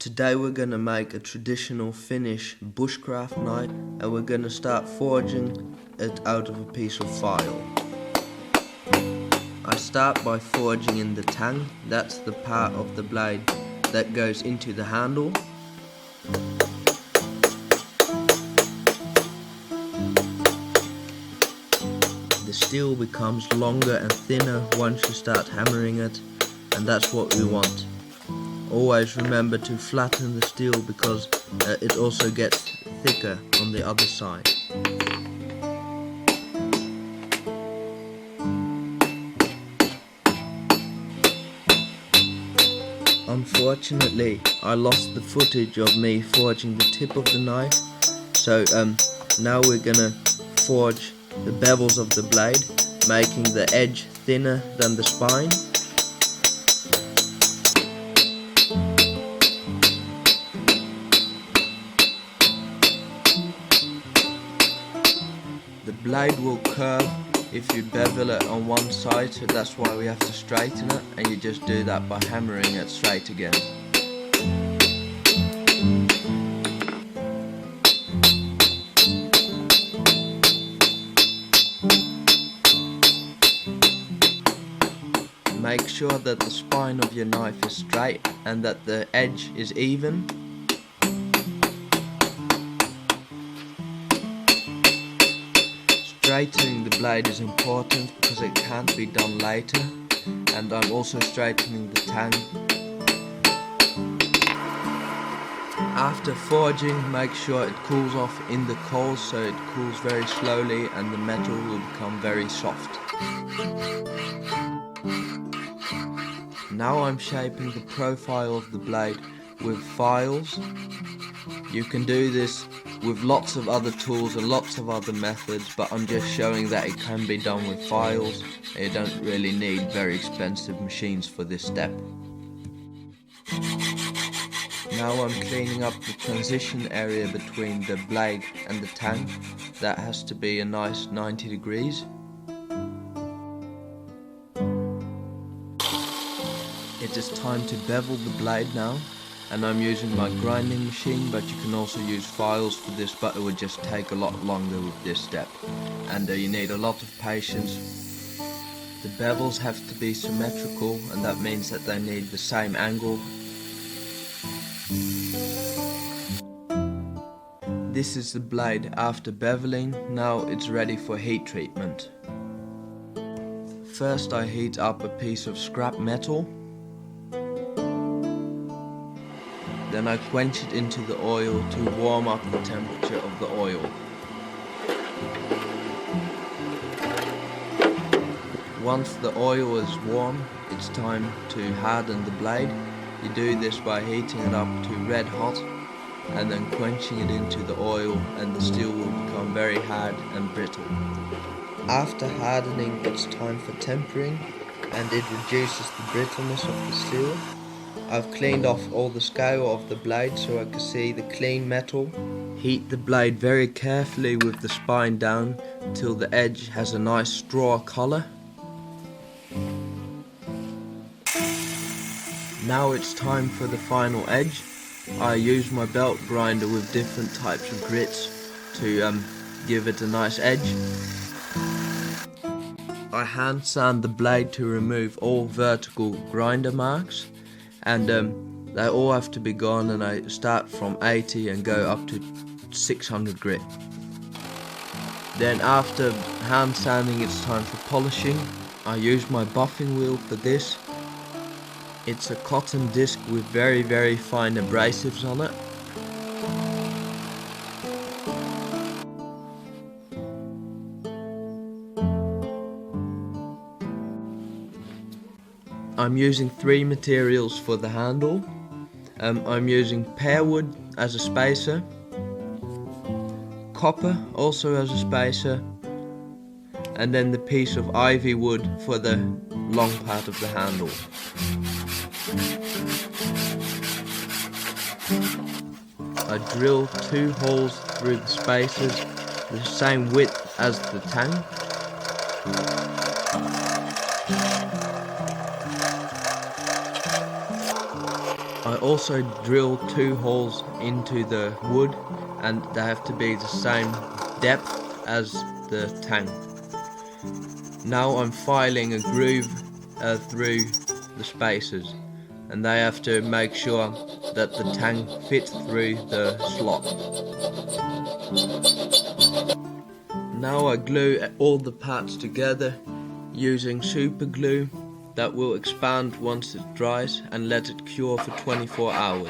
Today we're gonna make a traditional Finnish bushcraft knife, and we're gonna start forging it out of a piece of file. I start by forging in the tang. That's the part of the blade that goes into the handle. The steel becomes longer and thinner once you start hammering it, and that's what we want. Always remember to flatten the steel because it also gets thicker on the other side. Unfortunately, I lost the footage of me forging the tip of the knife, so now we're gonna forge the bevels of the blade, making the edge thinner than the spine. The blade will curve if you bevel it on one side, so that's why we have to straighten it, and you just do that by hammering it straight again. Make sure that the spine of your knife is straight and that the edge is even. Straightening the blade is important because it can't be done later, and I'm also straightening the tang. After forging, make sure it cools off in the coals, so it cools very slowly and the metal will become very soft. Now I'm shaping the profile of the blade with files. You can do this with lots of other tools and lots of other methods, but I'm just showing that it can be done with files. You don't really need very expensive machines for this step. Now I'm cleaning up the transition area between the blade and the tang. That has to be a nice 90 degrees. It is time to bevel the blade now, and I'm using my grinding machine, but you can also use files for this, but it would just take a lot longer with this step, and you need a lot of patience. The bevels have to be symmetrical, and that means that they need the same angle. This is the blade after beveling. Now it's ready for heat treatment. First I heat up a piece of scrap metal. Then I quench it into the oil to warm up the temperature of the oil. Once the oil is warm, it's time to harden the blade. You do this by heating it up to red hot and then quenching it into the oil, and the steel will become very hard and brittle. After hardening, it's time for tempering, and it reduces the brittleness of the steel. I've cleaned off all the scale of the blade so I can see the clean metal. Heat the blade very carefully with the spine down till the edge has a nice straw colour. Now it's time for the final edge. I use my belt grinder with different types of grits to give it a nice edge. I hand sand the blade to remove all vertical grinder marks, and they all have to be gone, and I start from 80 and go up to 600 grit. Then after hand sanding, it's time for polishing. I use my buffing wheel for this. It's a cotton disc with very, very fine abrasives on it. I'm using 3 materials for the handle. I'm using pear wood as a spacer, copper also as a spacer, and then the piece of ivy wood for the long part of the handle. I drill 2 holes through the spacers, the same width as the tang. I I also drill 2 holes into the wood, and they have to be the same depth as the tang. Now I'm filing a groove through the spaces, and they have to make sure that the tang fits through the slot. Now I glue all the parts together using super glue that will expand once it dries and let it cure for 24 hours.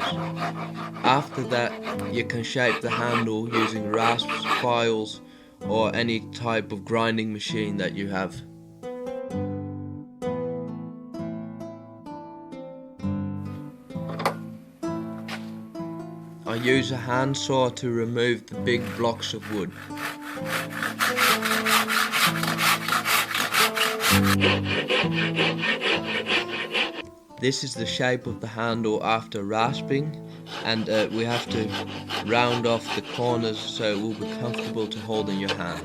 After that, you can shape the handle using rasps, files, or any type of grinding machine that you have. I use a handsaw to remove the big blocks of wood. This is the shape of the handle after rasping, and we have to round off the corners so it will be comfortable to hold in your hand.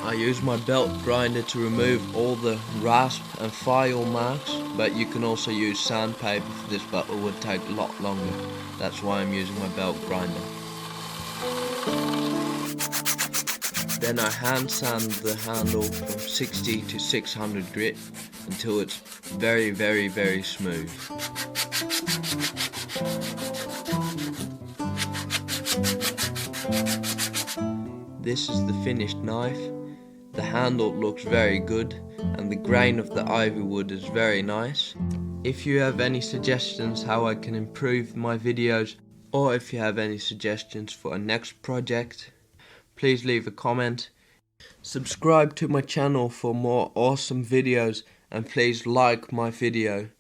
I use my belt grinder to remove all the rasp and file marks, but you can also use sandpaper for this, but it would take a lot longer. That's why I'm using my belt grinder. Then I hand sand the handle from 60 to 600 grit until it's very, very, very smooth. This is the finished knife. The handle looks very good and the grain of the ivy wood is very nice. If you have any suggestions how I can improve my videos, or if you have any suggestions for a next project, please leave a comment. Subscribe to my channel for more awesome videos, and please like my video.